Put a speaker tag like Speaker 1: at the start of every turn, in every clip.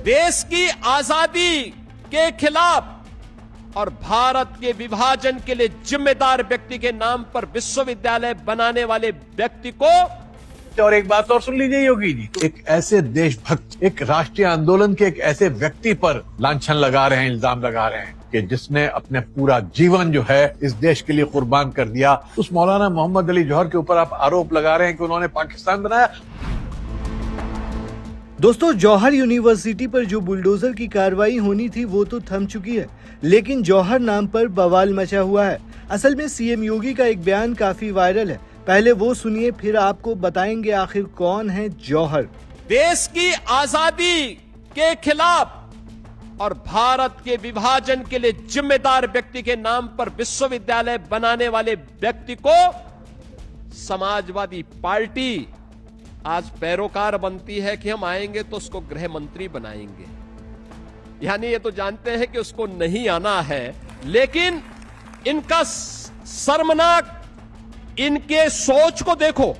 Speaker 1: देश की आजादी के खिलाफ और भारत के विभाजन के लिए जिम्मेदार व्यक्ति के नाम पर विश्वविद्यालय बनाने वाले व्यक्ति को।
Speaker 2: और एक बात और सुन लीजिए योगी जी, एक ऐसे देशभक्त, एक राष्ट्रीय आंदोलन के एक ऐसे व्यक्ति पर लांछन लगा रहे हैं, इल्जाम लगा रहे हैं कि जिसने अपने पूरा जीवन जो है इस देश के लिए कुर्बान कर दिया। उस मौलाना मोहम्मद अली जौहर के ऊपर आप आरोप लगा रहे हैं कि उन्होंने पाकिस्तान बनाया।
Speaker 3: दोस्तों, जौहर यूनिवर्सिटी पर जो बुलडोजर की कार्रवाई होनी थी वो तो थम चुकी है, लेकिन जौहर नाम पर बवाल मचा हुआ है। असल में सीएम योगी का एक बयान काफी वायरल है, पहले वो सुनिए, फिर आपको बताएंगे आखिर कौन है जौहर।
Speaker 1: देश की आजादी के खिलाफ और भारत के विभाजन के लिए जिम्मेदार व्यक्ति के नाम पर विश्वविद्यालय बनाने वाले व्यक्ति को समाजवादी पार्टी आज पैरोकार बनती है कि हम आएंगे तो उसको गृह मंत्री बनाएंगे। यानी ये तो जानते हैं कि उसको नहीं आना है, लेकिन इनका शर्मनाक, इनके सोच को देखो,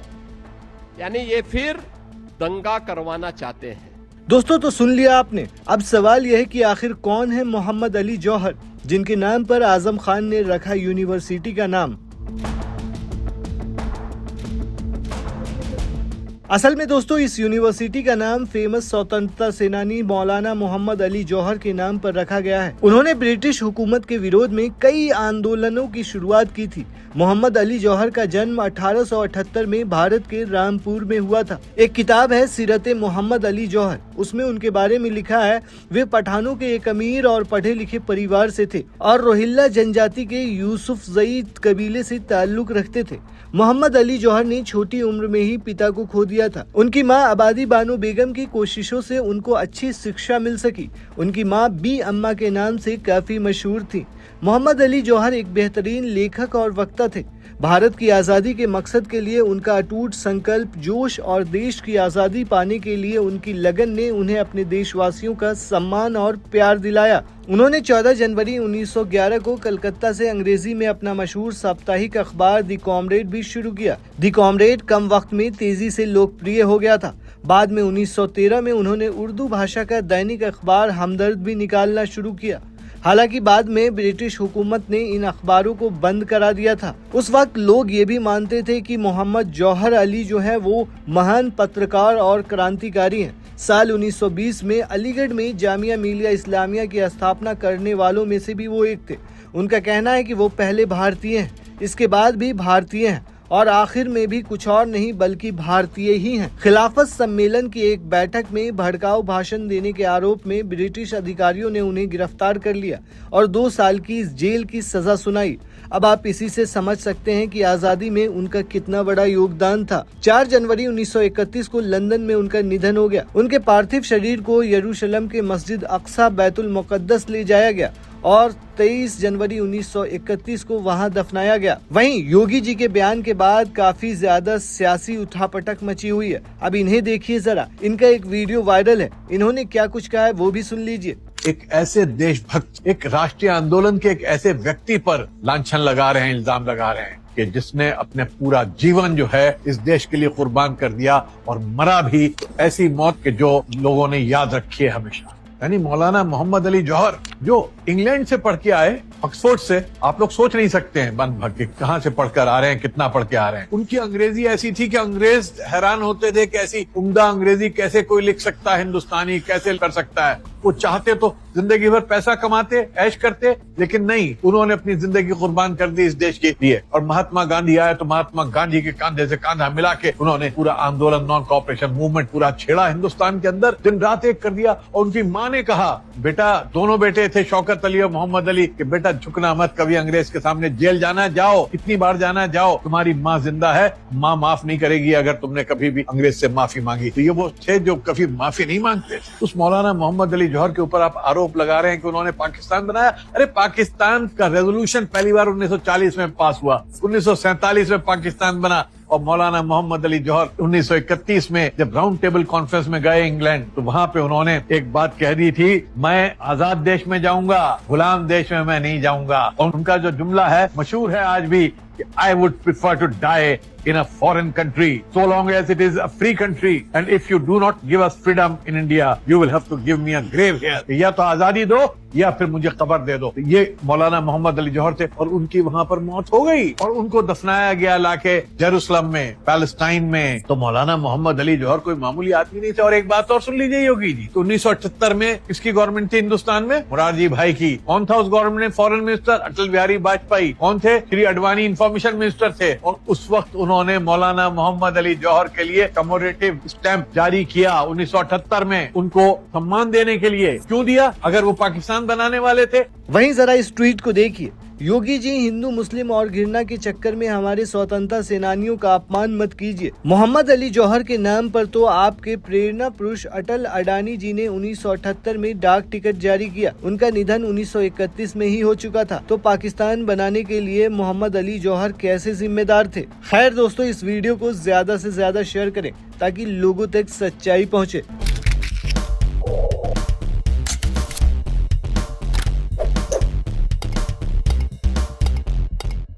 Speaker 1: यानी ये फिर दंगा करवाना चाहते हैं।
Speaker 3: दोस्तों, तो सुन लिया आपने। अब सवाल यह है कि आखिर कौन है मोहम्मद अली जौहर, जिनके नाम पर आजम खान ने रखा यूनिवर्सिटी का नाम। असल में दोस्तों, इस यूनिवर्सिटी का नाम फेमस स्वतंत्रता सेनानी मौलाना मोहम्मद अली जौहर के नाम पर रखा गया है। उन्होंने ब्रिटिश हुकूमत के विरोध में कई आंदोलनों की शुरुआत की थी। मोहम्मद अली जौहर का जन्म 1878 में भारत के रामपुर में हुआ था। एक किताब है सीरत मोहम्मद अली जौहर, उसमें उनके बारे में लिखा है, वे पठानों के एक अमीर और पढ़े लिखे परिवार से थे और रोहिल्ला जनजाति के यूसुफ जई कबीले से ताल्लुक रखते थे। मोहम्मद अली जौहर ने छोटी उम्र में ही पिता को खो दिया था। उनकी मां आबादी बानो बेगम की कोशिशों से उनको अच्छी शिक्षा मिल सकी। उनकी मां बी अम्मा के नाम से काफी मशहूर थी। मोहम्मद अली जौहर एक बेहतरीन लेखक और वक्ता थे। भारत की आज़ादी के मकसद के लिए उनका अटूट संकल्प, जोश और देश की आज़ादी पाने के लिए उनकी लगन ने उन्हें अपने देशवासियों का सम्मान और प्यार दिलाया। उन्होंने 14 जनवरी 1911 को कलकत्ता से अंग्रेजी में अपना मशहूर साप्ताहिक अखबार दी कॉमरेड भी शुरू किया। दी कॉमरेड कम वक्त में तेजी से लोकप्रिय हो गया था। बाद में 1913 में उन्होंने उर्दू भाषा का दैनिक अखबार हमदर्द भी निकालना शुरू किया। हालांकि बाद में ब्रिटिश हुकूमत ने इन अखबारों को बंद करा दिया था। उस वक्त लोग ये भी मानते थे कि मोहम्मद जौहर अली जो है वो महान पत्रकार और क्रांतिकारी हैं। साल 1920 में अलीगढ़ में जामिया मिलिया इस्लामिया की स्थापना करने वालों में से भी वो एक थे। उनका कहना है कि वो पहले भारतीय हैं, इसके बाद भी भारतीय हैं और आखिर में भी कुछ और नहीं बल्कि भारतीय ही हैं। खिलाफत सम्मेलन की एक बैठक में भड़काऊ भाषण देने के आरोप में ब्रिटिश अधिकारियों ने उन्हें गिरफ्तार कर लिया और 2 साल की जेल की सजा सुनाई। अब आप इसी से समझ सकते हैं कि आजादी में उनका कितना बड़ा योगदान था। 4 जनवरी 1931 को लंदन में उनका निधन हो गया। उनके पार्थिव शरीर को यरूशलेम के मस्जिद अक्सा बैतुल मुकद्दस ले जाया गया और 23 जनवरी 1931 को वहां दफनाया गया। वहीं योगी जी के बयान के बाद काफी ज्यादा सियासी उठापटक मची हुई है। अब इन्हें देखिए जरा, इनका एक वीडियो वायरल है। इन्होंने क्या कुछ कहा है वो भी सुन लीजिए।
Speaker 2: एक ऐसे देशभक्त, एक राष्ट्रीय आंदोलन के एक ऐसे व्यक्ति पर लांछन लगा रहे हैं, इल्जाम लगा रहे हैं कि जिसने अपने पूरा जीवन जो है इस देश के लिए कुर्बान कर दिया और मरा भी ऐसी मौत के जो लोगों ने याद रखी है हमेशा। यानी मौलाना मोहम्मद अली जौहर जो इंग्लैंड से पढ़ के आए, ऑक्सफोर्ड से, आप लोग सोच नहीं सकते हैं बन भग के कहां से पढ़कर आ रहे हैं, कितना पढ़ के आ रहे हैं। उनकी अंग्रेजी ऐसी थी कि अंग्रेज हैरान होते थे कि ऐसी उम्दा अंग्रेजी कैसे कोई लिख सकता है, हिंदुस्तानी कैसे कर सकता है। वो चाहते तो जिंदगी भर पैसा कमाते, ऐश करते, लेकिन नहीं, उन्होंने अपनी जिंदगी कुर्बान कर दी इस देश के लिए। और महात्मा गांधी आए तो महात्मा गांधी के कंधे से कंधा मिला के उन्होंने पूरा आंदोलन, नॉन कॉपरेशन मूवमेंट पूरा छेड़ा हिंदुस्तान के अंदर, दिन रात एक कर दिया। और उनकी माँ ने कहा, बेटा, दोनों बेटे थे शौकत अली और मोहम्मद अली, कि बेटा झुकना मत, कभी अंग्रेज के सामने जेल जाना है जाओ, कितनी बार जाना है जाओ, तुम्हारी माँ जिंदा है, माँ माफ नहीं करेगी अगर तुमने कभी भी अंग्रेज से माफी मांगी। तो ये वो थे जो कभी माफी नहीं मांगते। उस मौलाना मोहम्मद अली जौहर के ऊपर आप आरोप लगा रहे हैं कि उन्होंने पाकिस्तान बनाया। अरे पाकिस्तान का रेजोल्यूशन पहली बार 1940 में पास हुआ, 1947 में पाकिस्तान बना। और मौलाना मोहम्मद अली जौहर 1931 में जब राउंड टेबल कॉन्फ्रेंस में गए इंग्लैंड, तो वहां पे उन्होंने एक बात कह दी थी, मैं आजाद देश में जाऊंगा, गुलाम देश में मैं नहीं जाऊंगा। और उनका जो जुमला है मशहूर है आज भी कि I would prefer to die in a foreign country so long as it is a free country, and if you do not give us freedom in India, you will have to give me a grave here. या तो आजादी दो या फिर मुझे कब्र दे दो। ये मौलाना मोहम्मद अली जौहर थे और उनकी वहां पर मौत हो गई और उनको दफनाया गया लाके जेरूसलम में, पैलेस्टाइन में। तो मौलाना मोहम्मद अली जौहर कोई मामूली आदमी नहीं थे। और एक बात और सुन लीजिए योगी जी, तो 1978 में किसकी गवर्नमेंट थी हिंदुस्तान में? मुरारजी भाई की। कौन था उस गवर्नमेंट में फॉरेन मिनिस्टर? अटल बिहारी वाजपेयी। कौन थे? श्री अडवाणी इंफॉर्मेशन मिनिस्टर थे। और उस वक्त उन्होंने मौलाना मोहम्मद अली जौहर के लिए कमोरेटिव स्टैंप जारी किया 1978 में, उनको सम्मान देने के लिए। क्यों दिया? अगर वो पाकिस्तान बनाने वाले थे।
Speaker 3: वहीं जरा इस ट्वीट को देखिए। योगी जी, हिंदू मुस्लिम और घृणा के चक्कर में हमारे स्वतंत्रता सेनानियों का अपमान मत कीजिए। मोहम्मद अली जौहर के नाम पर तो आपके प्रेरणा पुरुष अटल अडानी जी ने 1978 में डाक टिकट जारी किया। उनका निधन 1931 में ही हो चुका था। तो पाकिस्तान बनाने के लिए मोहम्मद अली जौहर कैसे जिम्मेदार थे? खैर दोस्तों, इस वीडियो को ज्यादा से ज्यादा शेयर करें ताकि लोगों तक सच्चाई पहुँचे।